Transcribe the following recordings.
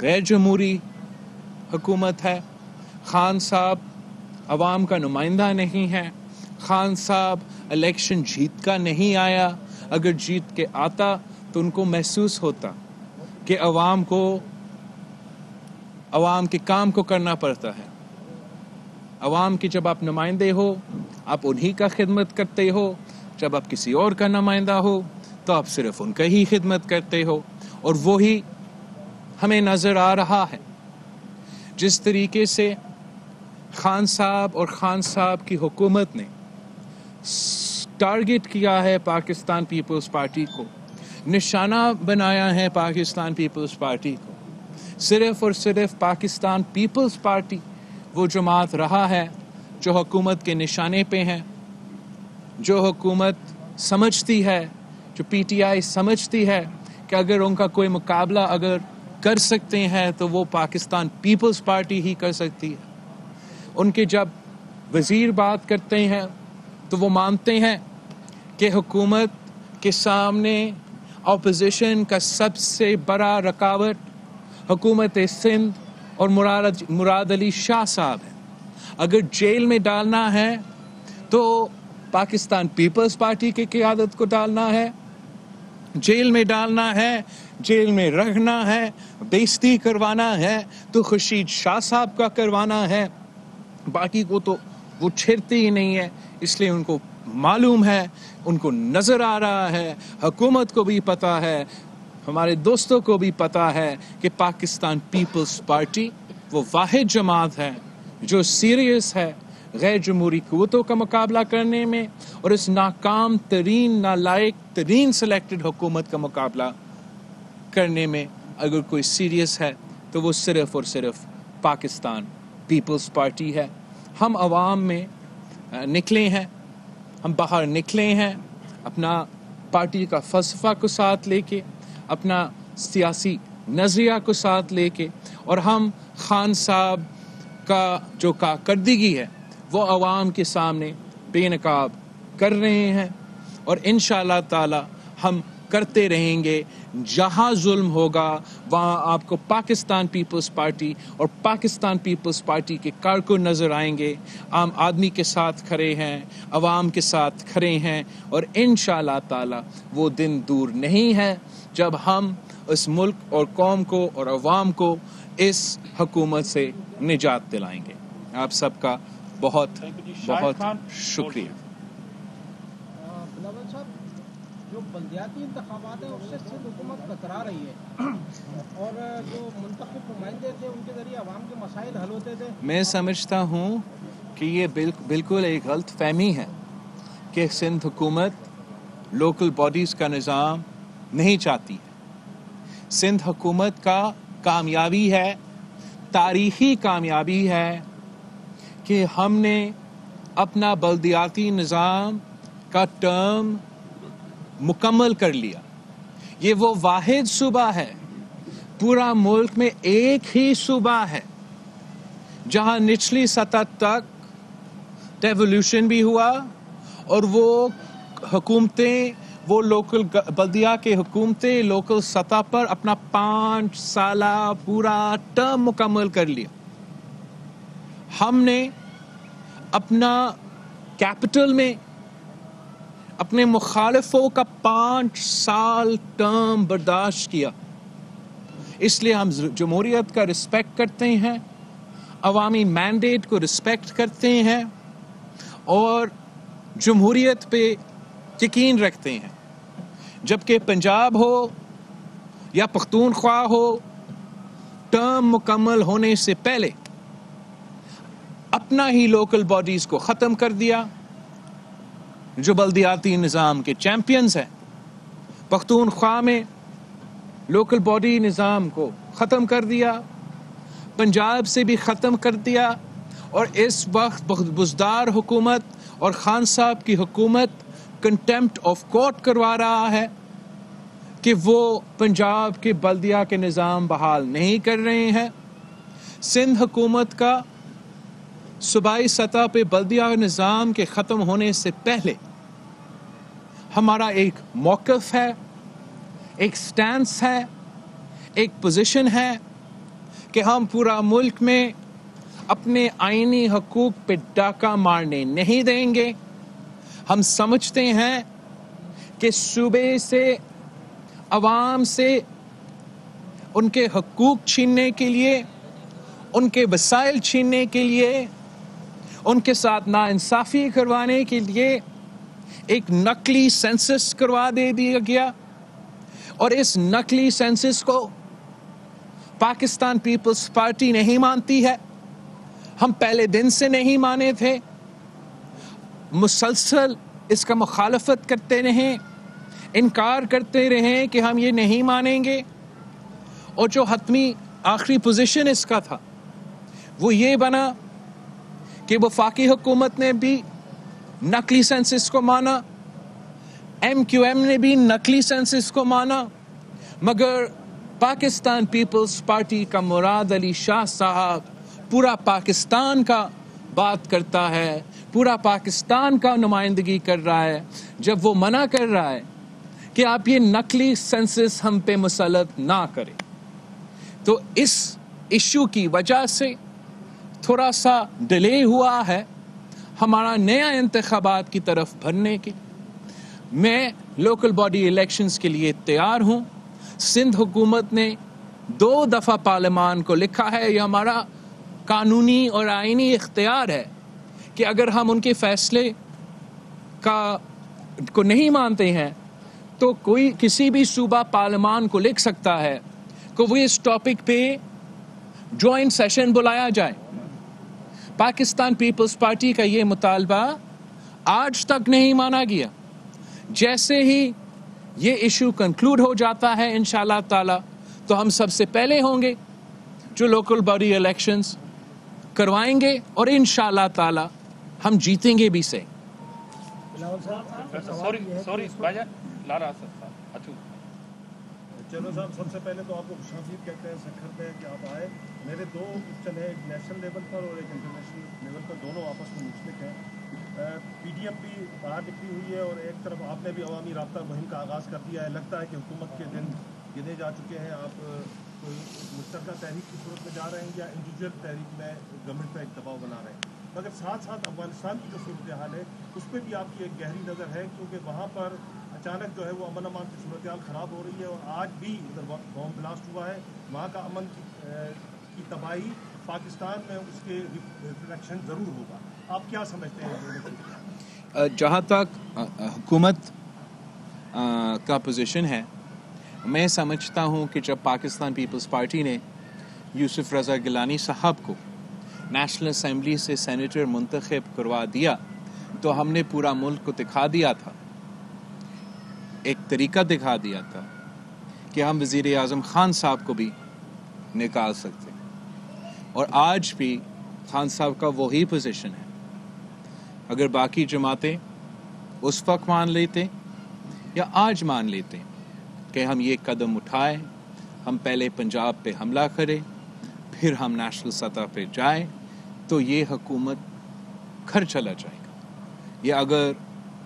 غیر جمہوری حکومت ہے. خان صاحب عوام کا نمائندہ نہیں ہے. خان صاحب الیکشن جیت کا نہیں آیا. اگر جیت کے آتا تو ان کو محسوس ہوتا کہ عوام کے کام کو کرنا پڑتا ہے. عوام کی جب آپ نمائندے ہو آپ انہی کا خدمت کرتے ہو. جب آپ کسی اور کا نمائندہ ہو تو آپ صرف ان کا ہی خدمت کرتے ہو. اور وہی ہمیں نظر آ رہا ہے. جس طریقے سے خان صاحب اور خان صاحب کی حکومت نے ٹارگٹ کیا ہے پاکستان پیپلز پارٹی کو, نشانہ بنایا ہے پاکستان پیپلز پارٹی کو, صرف اور صرف پاکستان پیپلز پارٹی وہ جماعت رہا ہے جو حکومت کے نشانے پہ ہیں, جو حکومت سمجھتی ہے, جو پی ٹی آئی سمجھتی ہے کہ اگر ان کا کوئی مقابلہ اگر کر سکتے ہیں تو وہ پاکستان پیپلز پارٹی ہی کر سکتی ہے. ان کے جب وزیر بات کرتے ہیں تو وہ مانتے ہیں کہ حکومت کے سامنے اپوزیشن کا سب سے بڑا رکاوٹ حکومت سندھ اور مراد علی شاہ صاحب ہے. اگر جیل میں ڈالنا ہے تو پاکستان پیپلز پارٹی کی قیادت کو ڈالنا ہے, جیل میں ڈالنا ہے, جیل میں رکھنا ہے, بےعزتی کروانا ہے تو خورشید شاہ صاحب کا کروانا ہے. باقی کو تو وہ چھیڑتے ہی نہیں ہے. اس لیے ان کو معلوم ہے, ان کو نظر آ رہا ہے, حکومت کو بھی پتا ہے, ہمارے دوستوں کو بھی پتا ہے کہ پاکستان پیپلز پارٹی وہ واحد جماعت ہے جو سیریس ہے غیر جمہوری قوتوں کا مقابلہ کرنے میں, اور اس ناکام ترین نالائق ترین سلیکٹڈ حکومت کا مقابلہ کرنے میں اگر کوئی سیریس ہے تو وہ صرف اور صرف پاکستان پیپلز پارٹی ہے. ہم عوام میں نکلے ہیں, ہم باہر نکلے ہیں اپنا پارٹی کا فلسفہ کو ساتھ لے کے, اپنا سیاسی نظریہ کو ساتھ لے کے, اور ہم خان صاحب کا جو کارکردگی ہے وہ عوام کے سامنے بے نقاب کر رہے ہیں, اور انشاءاللہ تعالی ہم کرتے رہیں گے. جہاں ظلم ہوگا وہاں آپ کو پاکستان پیپلز پارٹی اور پاکستان پیپلز پارٹی کے کارکن نظر آئیں گے. عام آدمی کے ساتھ کھڑے ہیں, عوام کے ساتھ کھڑے ہیں, اور انشاءاللہ تعالی وہ دن دور نہیں ہے جب ہم اس ملک اور قوم کو اور عوام کو اس حکومت سے نجات دلائیں گے. آپ سب کا بہت بہت شکریہ. بلاول صاحب, جو بلدیاتی انتخابات ہیں اس سے سندھ حکومت کترا رہی ہے, اور جو منتخب نمائندے تھے ان کے ذریعے عوام کے مسائل حل ہوتے تھے. میں سمجھتا ہوں کہ یہ بالکل ایک غلط فہمی ہے کہ سندھ حکومت لوکل باڈیز کا نظام نہیں چاہتی. سندھ حکومت کا کامیابی ہے, تاریخی کامیابی ہے کہ ہم نے اپنا بلدیاتی نظام کا ٹرم مکمل کر لیا. یہ وہ واحد صوبہ ہے پورا ملک میں, ایک ہی صوبہ ہے جہاں نچلی سطح تک ڈیولوشن بھی ہوا, اور وہ حکومتیں, وہ لوکل بلدیہ کے حکومتیں لوکل سطح پر اپنا 5 سالہ پورا ٹرم مکمل کر لیا. ہم نے اپنا کیپٹل میں اپنے مخالفوں کا 5 سال ٹرم برداشت کیا. اس لیے ہم جمہوریت کا رسپیکٹ کرتے ہیں, عوامی مینڈیٹ کو رسپیکٹ کرتے ہیں, اور جمہوریت پہ یقین رکھتے ہیں. جبکہ پنجاب ہو یا پختونخوا ہو, ٹرم مکمل ہونے سے پہلے اپنا ہی لوکل باڈیز کو ختم کر دیا. جو بلدیاتی نظام کے چیمپئنز ہیں, پختونخوا میں لوکل باڈی نظام کو ختم کر دیا, پنجاب سے بھی ختم کر دیا, اور اس وقت بزدار حکومت اور خان صاحب کی حکومت کنٹیمپٹ آف کورٹ کروا رہا ہے کہ وہ پنجاب کے بلدیہ کے نظام بحال نہیں کر رہے ہیں. سندھ حکومت کا صوبائی سطح پہ بلدیہ نظام کے ختم ہونے سے پہلے ہمارا ایک موقف ہے, ایک سٹینس ہے, ایک پوزیشن ہے کہ ہم پورا ملک میں اپنے آئینی حقوق پہ ڈاکہ مارنے نہیں دیں گے. ہم سمجھتے ہیں کہ صوبے سے عوام سے ان کے حقوق چھیننے کے لیے، ان کے وسائل چھیننے کے لیے، ان کے ساتھ ناانصافی کروانے کے لیے ایک نقلی سینسس کروا دیا گیا. اور اس نقلی سینسس کو پاکستان پیپلز پارٹی نہیں مانتی ہے. ہم پہلے دن سے نہیں مانے تھے، مسلسل اس کا مخالفت کرتے رہیں، انکار کرتے رہیں کہ ہم یہ نہیں مانیں گے. اور جو حتمی آخری پوزیشن اس کا تھا وہ یہ بنا کہ وفاقی حکومت نے بھی نقلی سینسس کو مانا، MQM نے بھی نقلی سینسس کو مانا، مگر پاکستان پیپلز پارٹی کا مراد علی شاہ صاحب پورا پاکستان کا بات کرتا ہے، پورا پاکستان کا نمائندگی کر رہا ہے. جب وہ منع کر رہا ہے کہ آپ یہ نقلی سینسس ہم پہ مسلط نہ کریں، تو اس ایشو کی وجہ سے تھوڑا سا ڈیلے ہوا ہے ہمارا نیا انتخابات کی طرف بڑھنے کے. میں لوکل باڈی الیکشنز کے لیے تیار ہوں. سندھ حکومت نے 2 دفعہ پارلیمان کو لکھا ہے، یہ ہمارا قانونی اور آئینی اختیار ہے کہ اگر ہم ان کے فیصلے کو نہیں مانتے ہیں تو کوئی کسی بھی صوبہ پارلیمان کو لکھ سکتا ہے کہ وہ اس ٹاپک پہ جوائنٹ سیشن بلایا جائے. پاکستان پیپلز پارٹی کا یہ مطالبہ آج تک نہیں مانا گیا. جیسے ہی یہ ایشو کنکلوڈ ہو جاتا ہے انشاءاللہ تعالی تو ہم سب سے پہلے ہوں گے جو لوکل باڈی الیکشنز کروائیں گے، اور انشاءاللہ تعالی ہم جیتیں گے بھی سے. چلو صاحب، سب سے پہلے تو آپ کو خوشامدید کہتے ہیں، سکھر ہیں کہ آپ آئے. میرے 2 کوشچن ہیں، ایک نیشنل لیول پر اور ایک انٹرنیشنل لیول پر، دونوں آپس میں مشترک ہیں. PDM بھی باہر نکلی ہوئی ہے اور ایک طرف آپ نے بھی عوامی رابطہ مہم کا آغاز کر دیا ہے. لگتا ہے کہ حکومت کے دن گنے جا چکے ہیں. آپ کوئی مشترکہ تحریک کی صورت میں جا رہے ہیں یا انڈیویجول تحریک میں گورنمنٹ پہ ایک دباؤ بنا رہے ہیں؟ مگر ساتھ ساتھ افغانستان کی جو صورتحال ہے اس پہ بھی آپ کی ایک گہری نظر ہے، کیونکہ وہاں پر اچانک جو ہے وہ امن امان کی صورتحال خراب ہو رہی ہے اور آج بھی ادھر بام بلاسٹ ہوا ہے. وہاں کا امن کی تباہی پاکستان میں اس کے ریفلیکشن ضرور ہوگا. آپ کیا سمجھتے ہیں؟ جہاں تک حکومت کا پوزیشن ہے، میں سمجھتا ہوں کہ جب پاکستان پیپلز پارٹی نے یوسف رضا گیلانی صاحب کو نیشنل اسمبلی سے سینیٹر منتخب کروا دیا تو ہم نے پورا ملک کو دکھا دیا تھا، ایک طریقہ دکھا دیا تھا کہ ہم وزیر اعظم خان صاحب کو بھی نکال سکتے ہیں. اور آج بھی خان صاحب کا وہی پوزیشن ہے. اگر باقی جماعتیں اس وقت مان لیتے یا آج مان لیتے کہ ہم یہ قدم اٹھائیں، ہم پہلے پنجاب پہ حملہ کریں پھر ہم نیشنل سطح پہ جائیں، تو یہ حکومت گھر چلا جائے گا. یہ اگر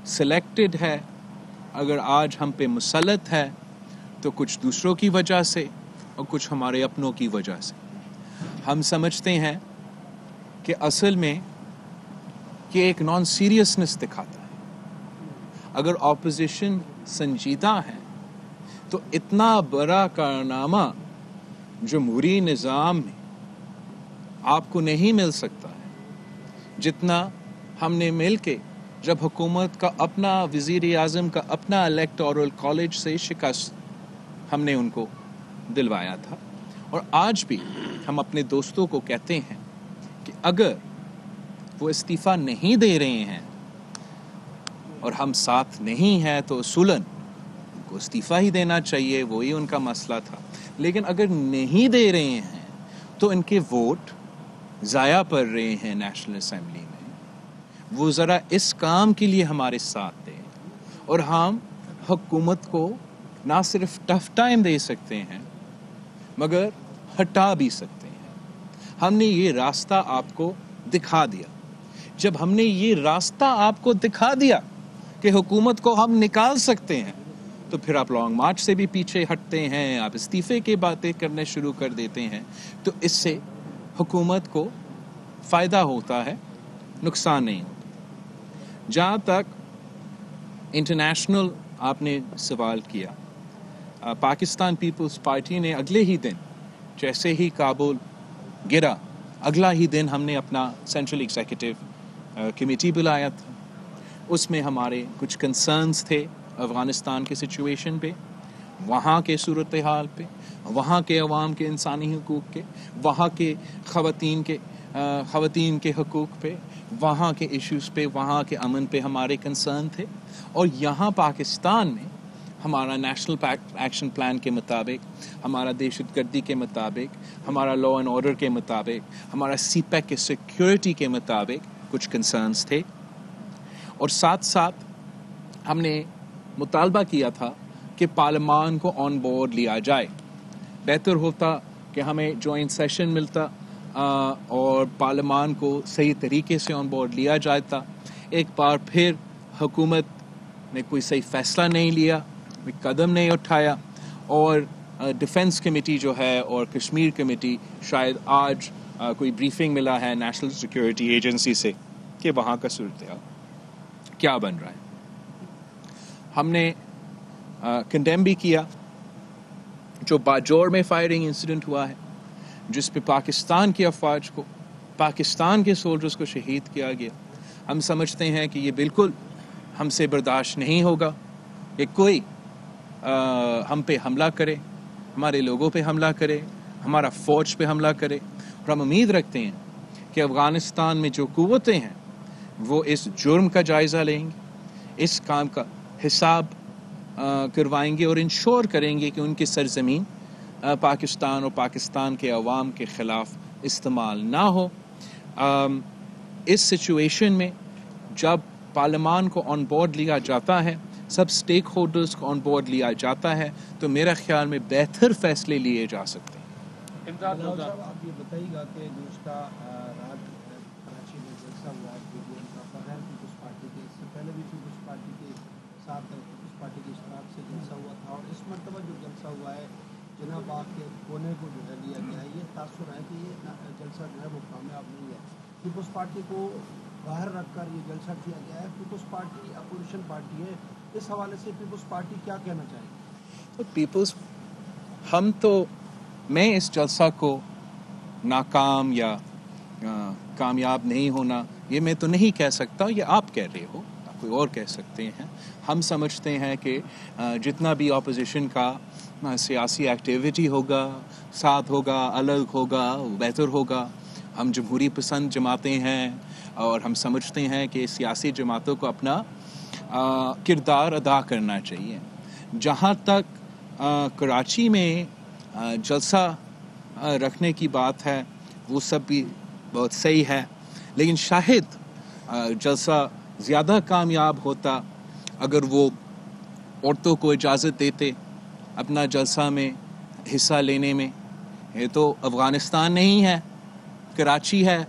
سلیکٹڈ ہے، اگر آج ہم پہ مسلط ہے تو کچھ دوسروں کی وجہ سے اور کچھ ہمارے اپنوں کی وجہ سے. ہم سمجھتے ہیں کہ اصل میں یہ ایک نان سیریسنس دکھاتا ہے. اگر اپوزیشن سنجیدہ ہے تو اتنا بڑا کارنامہ جمہوری نظام میں آپ کو نہیں مل سکتا ہے جتنا ہم نے مل کے جب حکومت کا اپنا وزیر اعظم کا اپنا الیکٹورل کالج سے شکست ہم نے ان کو دلوایا تھا. اور آج بھی ہم اپنے دوستوں کو کہتے ہیں کہ اگر وہ استعفیٰ نہیں دے رہے ہیں اور ہم ساتھ نہیں ہیں تو اصولاً ان کو استعفیٰ ہی دینا چاہیے، وہی ان کا مسئلہ تھا. لیکن اگر نہیں دے رہے ہیں تو ان کے ووٹ ضائع پڑ رہے ہیں نیشنل اسمبلی میں. وہ ذرا اس کام کے لیے ہمارے ساتھ دیں اور ہم حکومت کو نہ صرف ٹف ٹائم دے سکتے ہیں مگر ہٹا بھی سکتے ہیں. ہم نے یہ راستہ آپ کو دکھا دیا. جب ہم نے یہ راستہ آپ کو دکھا دیا کہ حکومت کو ہم نکال سکتے ہیں تو پھر آپ لانگ مارچ سے بھی پیچھے ہٹتے ہیں, آپ استعفے کی باتیں کرنے شروع کر دیتے ہیں. تو اس سے حکومت کو فائدہ ہوتا ہے, نقصان نہیں ہوتا. جہاں تک انٹرنیشنل آپ نے سوال کیا, پاکستان پیپلز پارٹی نے اگلے ہی دن جیسے ہی کابل گرا, اگلا ہی دن ہم نے اپنا سینٹرل ایگزیکٹو کمیٹی بلایا تھا. اس میں ہمارے کچھ کنسرنز تھے افغانستان کے سچویشن پہ, وہاں کے صورتحال پہ, وہاں کے عوام کے انسانی حقوق کے, وہاں کے خواتین کے حقوق پہ, وہاں کے ایشوز پہ, وہاں کے امن پہ ہمارے کنسرن تھے. اور یہاں پاکستان میں ہمارا نیشنل ایکشن پلان کے مطابق, ہمارا دہشت گردی کے مطابق, ہمارا لا اینڈ آرڈر کے مطابق, ہمارا سی پیک کے سیکیورٹی کے مطابق کچھ کنسرنز تھے. اور ساتھ ساتھ ہم نے مطالبہ کیا تھا کہ پارلیمان کو آن بورڈ لیا جائے. بہتر ہوتا کہ ہمیں جوائنٹ سیشن ملتا اور پارلیمان کو صحیح طریقے سے آن بورڈ لیا جاتا. ایک بار پھر حکومت نے کوئی صحیح فیصلہ نہیں لیا, کوئی قدم نہیں اٹھایا, اور ڈیفنس کمیٹی جو ہے اور کشمیر کمیٹی, شاید آج کوئی بریفنگ ملا ہے نیشنل سیکیورٹی ایجنسی سے کہ وہاں کا صورتحال کیا بن رہا ہے. ہم نے کنڈیم بھی کیا جو باجوڑ میں فائرنگ انسیڈنٹ ہوا ہے, جس پہ پاکستان کی افواج کو, پاکستان کے سولجرز کو شہید کیا گیا. ہم سمجھتے ہیں کہ یہ بالکل ہم سے برداشت نہیں ہوگا کہ کوئی ہم پہ حملہ کرے, ہمارے لوگوں پہ حملہ کرے, ہمارا فوج پہ حملہ کرے. اور ہم امید رکھتے ہیں کہ افغانستان میں جو قوتیں ہیں وہ اس جرم کا جائزہ لیں گے, اس کام کا حساب کروائیں گے اور انشور کریں گے کہ ان کی سرزمین پاکستان اور پاکستان کے عوام کے خلاف استعمال نہ ہو. اس سچویشن میں جب پارلیمان کو آن بورڈ لیا جاتا ہے, سب سٹیک ہولڈرز کو آن بورڈ لیا جاتا ہے, تو میرا خیال میں بہتر فیصلے لیے جا سکتے ہیں. صاحب آپ یہ بتائیے گا کہ گزشتہ رات کراچی میں جلسہ ہوا ہے پی ڈی ایم کا, بغیر پیپلز پارٹی کے, اس سے پہلے بھی پیپلز پارٹی کے ساتھ پیپلز پارٹی کے اشتراک سے جلسہ ہوا تھا, اور اس مرتبہ جو جلسہ ہوا ہے جناح باغ کے کونے کو جو ہے لیا گیا ہے. یہ تاثر ہے کہ یہ جلسہ جو ہے وہ کامیاب نہیں ہے. پیپلز پارٹی کو باہر رکھ کر یہ جلسہ کیا گیا ہے. پیپلز پارٹی اپوزیشن پارٹی ہے, اس حوالے سے پیپلز پارٹی کیا کہنا چاہے گی؟ میں اس جلسہ کو ناکام یا کامیاب نہیں ہونا یہ میں تو نہیں کہہ سکتا, یہ آپ کہہ رہے ہو, آپ کوئی اور کہہ سکتے ہیں. ہم سمجھتے ہیں کہ جتنا بھی اپوزیشن کا سیاسی ایکٹیویٹی ہوگا, ساتھ ہوگا, الگ ہوگا, بہتر ہوگا. ہم جمہوری پسند جماعتیں ہیں اور ہم سمجھتے ہیں کہ سیاسی جماعتوں کو اپنا کردار ادا کرنا چاہیے. جہاں تک کراچی میں جلسہ رکھنے کی بات ہے وہ سب بھی بہت صحیح ہے, لیکن شاید جلسہ زیادہ کامیاب ہوتا اگر وہ عورتوں کو اجازت دیتے اپنا جلسہ میں حصہ لینے میں. یہ تو افغانستان نہیں ہے, کراچی ہے.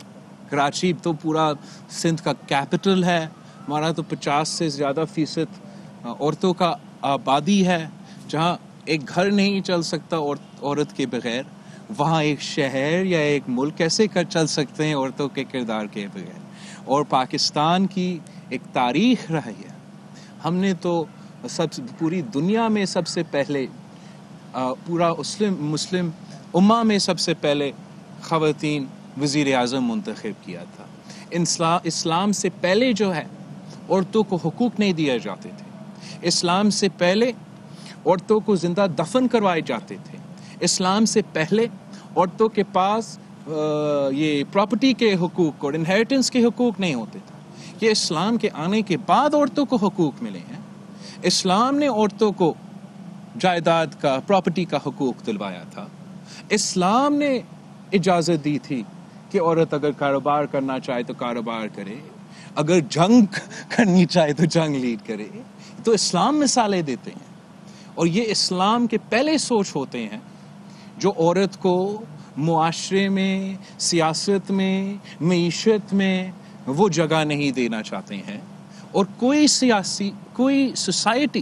کراچی تو پورا سندھ کا کیپٹل ہے, ہمارا تو 50 سے زیادہ فیصد عورتوں کا آبادی ہے. جہاں ایک گھر نہیں چل سکتا عورت کے بغیر, وہاں ایک شہر یا ایک ملک کیسے چل سکتے ہیں عورتوں کے کردار کے بغیر. اور پاکستان کی ایک تاریخ رہی ہے. ہم نے تو پوری دنیا میں سب سے پہلے, پورا مسلم امہ میں سب سے پہلے خواتین وزیر اعظم منتخب کیا تھا. اسلام سے پہلے جو ہے عورتوں کو حقوق نہیں دیے جاتے تھے. اسلام سے پہلے عورتوں کو زندہ دفن کروائے جاتے تھے. اسلام سے پہلے عورتوں کے پاس یہ پراپرٹی کے حقوق اور انہیریٹنس کے حقوق نہیں ہوتے تھے. یہ اسلام کے آنے کے بعد عورتوں کو حقوق ملے ہیں. اسلام نے عورتوں کو جائیداد کا, پراپرٹی کا حقوق دلوایا تھا. اسلام نے اجازت دی تھی کہ عورت اگر کاروبار کرنا چاہے تو کاروبار کرے, اگر جنگ کرنی چاہے تو جنگ لیڈ کرے. تو اسلام مثالیں دیتے ہیں, اور یہ اسلام کے پہلے سوچ ہوتے ہیں جو عورت کو معاشرے میں, سیاست میں, معیشت میں وہ جگہ نہیں دینا چاہتے ہیں. اور کوئی سوسائٹی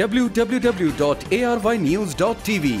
www.arYnews.tv।